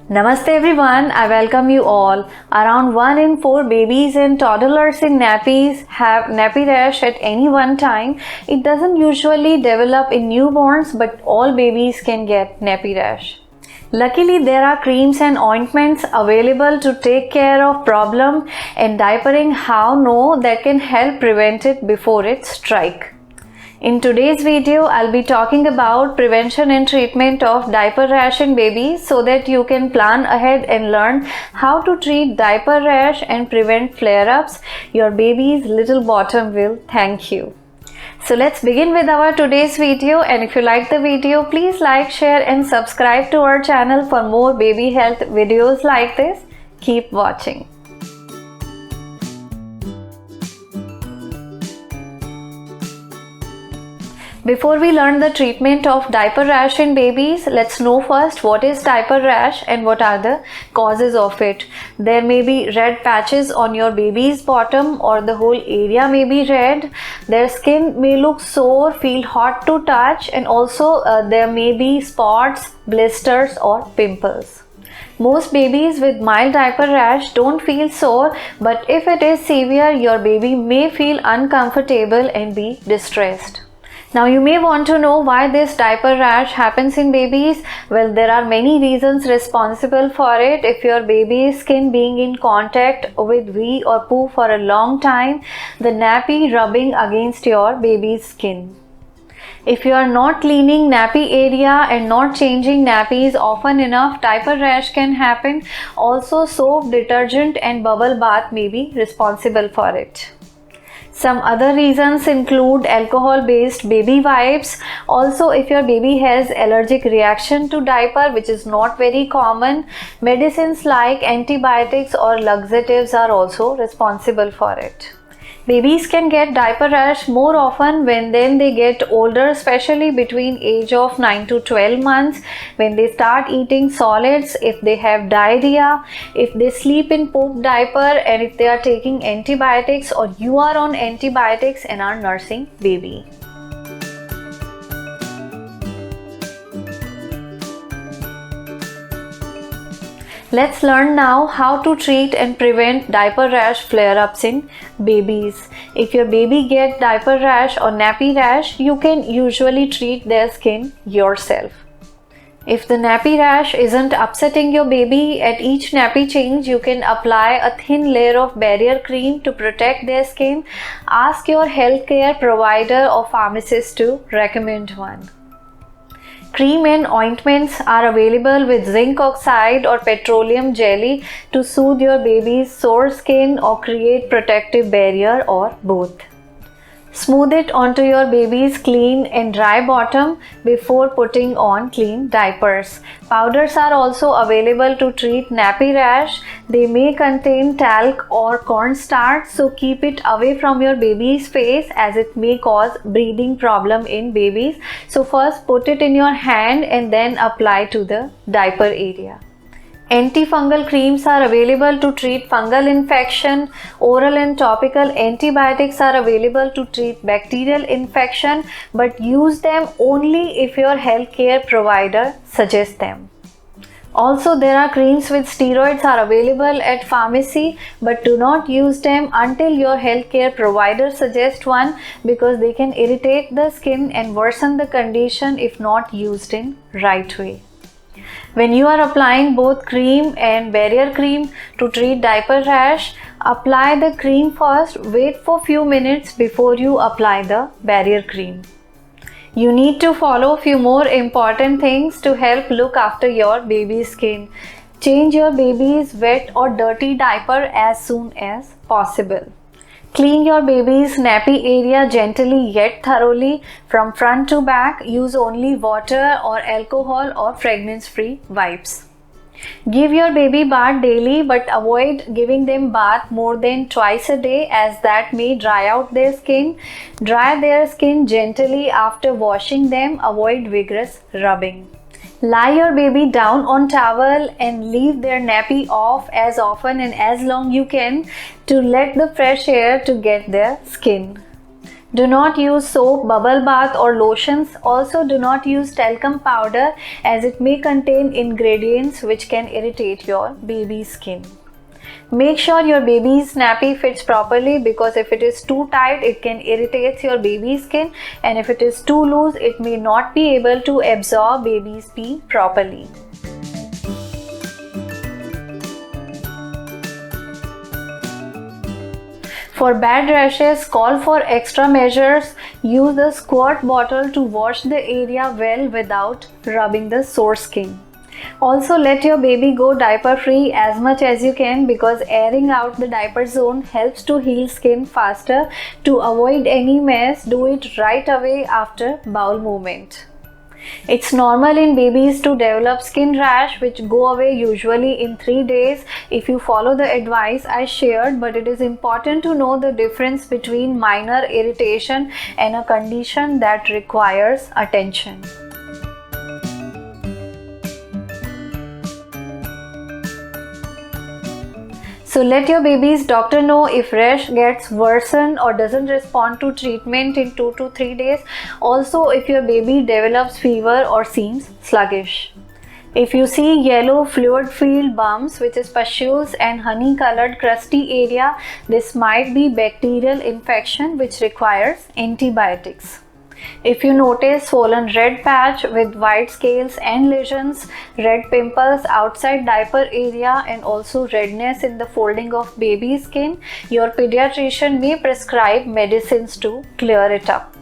Namaste everyone, I welcome you all. Around 1 in 4 babies and toddlers in nappies have nappy rash at any one time. It doesn't usually develop in newborns, but all babies can get nappy rash. Luckily, there are creams and ointments available to take care of problem and diapering how no that can help prevent it before it strike. In today's video, I'll be talking about prevention and treatment of diaper rash in babies so that you can plan ahead and learn how to treat diaper rash and prevent flare-ups. Your baby's little bottom will thank you. So let's begin with our today's video, and if you like the video, please like, share and subscribe to our channel for more baby health videos like this. Keep watching. Before we learn the treatment of diaper rash in babies, let's know first what is diaper rash and what are the causes of it. There may be red patches on your baby's bottom or the whole area may be red. Their skin may look sore, feel hot to touch, and also there may be spots, blisters or pimples. Most babies with mild diaper rash don't feel sore, but if it is severe, your baby may feel uncomfortable and be distressed. Now you may want to know why this diaper rash happens in babies. Well, there are many reasons responsible for it. If your baby's skin being in contact with wee or poo for a long time, the nappy rubbing against your baby's skin. If you are not cleaning nappy area and not changing nappies often enough, diaper rash can happen. Also, soap, detergent and bubble bath may be responsible for it. Some other reasons include alcohol-based baby wipes. Also, if your baby has allergic reaction to diaper, which is not very common, medicines like antibiotics or laxatives are also responsible for it. Babies can get diaper rash more often when they get older, especially between age of 9 to 12 months, when they start eating solids, if they have diarrhea, if they sleep in poop diaper, and if they are taking antibiotics or you are on antibiotics and are nursing baby. Let's learn now how to treat and prevent diaper rash flare-ups in babies. If your baby gets diaper rash or nappy rash, you can usually treat their skin yourself. If the nappy rash isn't upsetting your baby, at each nappy change you can apply a thin layer of barrier cream to protect their skin. Ask your healthcare provider or pharmacist to recommend one. Cream and ointments are available with zinc oxide or petroleum jelly to soothe your baby's sore skin or create protective barrier or both. Smooth it onto your baby's clean and dry bottom before putting on clean diapers. Powders are also available to treat nappy rash. They may contain talc or cornstarch, so keep it away from your baby's face as it may cause breathing problem in babies. So first put it in your hand and then apply to the diaper area. Antifungal creams are available to treat fungal infection. Oral and topical antibiotics are available to treat bacterial infection, but use them only if your healthcare provider suggests them. Also, there are creams with steroids are available at pharmacy, but do not use them until your healthcare provider suggests one, because they can irritate the skin and worsen the condition if not used in right way. When you are applying both cream and barrier cream to treat diaper rash, apply the cream first, wait for few minutes before you apply the barrier cream. You need to follow few more important things to help look after your baby's skin. Change your baby's wet or dirty diaper as soon as possible. Clean your baby's nappy area gently yet thoroughly from front to back. Use only water or alcohol or fragrance-free wipes. Give your baby bath daily, but avoid giving them bath more than twice a day, as that may dry out their skin. Dry their skin gently after washing them. Avoid vigorous rubbing. Lie your baby down on towel and leave their nappy off as often and as long you can to let the fresh air to get their skin. Do not use soap, bubble bath or lotions. Also do not use talcum powder as it may contain ingredients which can irritate your baby's skin. Make sure your baby's nappy fits properly, because if it is too tight, it can irritate your baby's skin, and if it is too loose, it may not be able to absorb baby's pee properly. For bad rashes, call for extra measures. Use a squirt bottle to wash the area well without rubbing the sore skin. Also, let your baby go diaper free as much as you can, because airing out the diaper zone helps to heal skin faster. To avoid any mess, do it right away after bowel movement. It's normal in babies to develop skin rash, which go away usually in 3 days if you follow the advice I shared, but it is important to know the difference between minor irritation and a condition that requires attention. So let your baby's doctor know if rash gets worsened or doesn't respond to treatment in 2 to 3 days. Also, if your baby develops fever or seems sluggish. If you see yellow fluid-filled bumps, which is pustules, and honey-colored crusty area, this might be bacterial infection which requires antibiotics. If you notice swollen red patch with white scales and lesions, red pimples outside diaper area, and also redness in the folding of baby skin, your pediatrician may prescribe medicines to clear it up.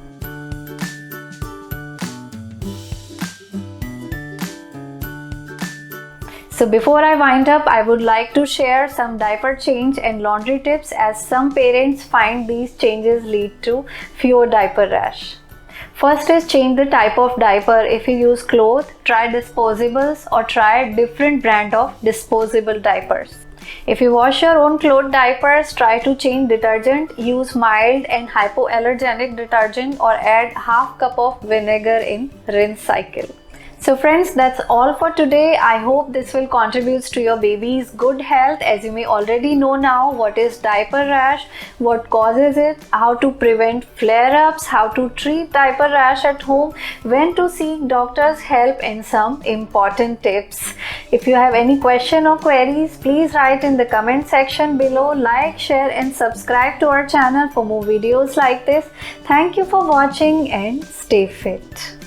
So before I wind up, I would like to share some diaper change and laundry tips, as some parents find these changes lead to fewer diaper rash. First is change the type of diaper. If you use cloth, try disposables or try a different brand of disposable diapers. If you wash your own cloth diapers, try to change detergent. Use mild and hypoallergenic detergent or add half cup of vinegar in rinse cycle. So friends, that's all for today. I hope this will contribute to your baby's good health, as you may already know now what is diaper rash, what causes it, how to prevent flare-ups, how to treat diaper rash at home, when to seek doctor's help, and some important tips. If you have any question or queries, please write in the comment section below. Like, share and subscribe to our channel for more videos like this. Thank you for watching and stay fit.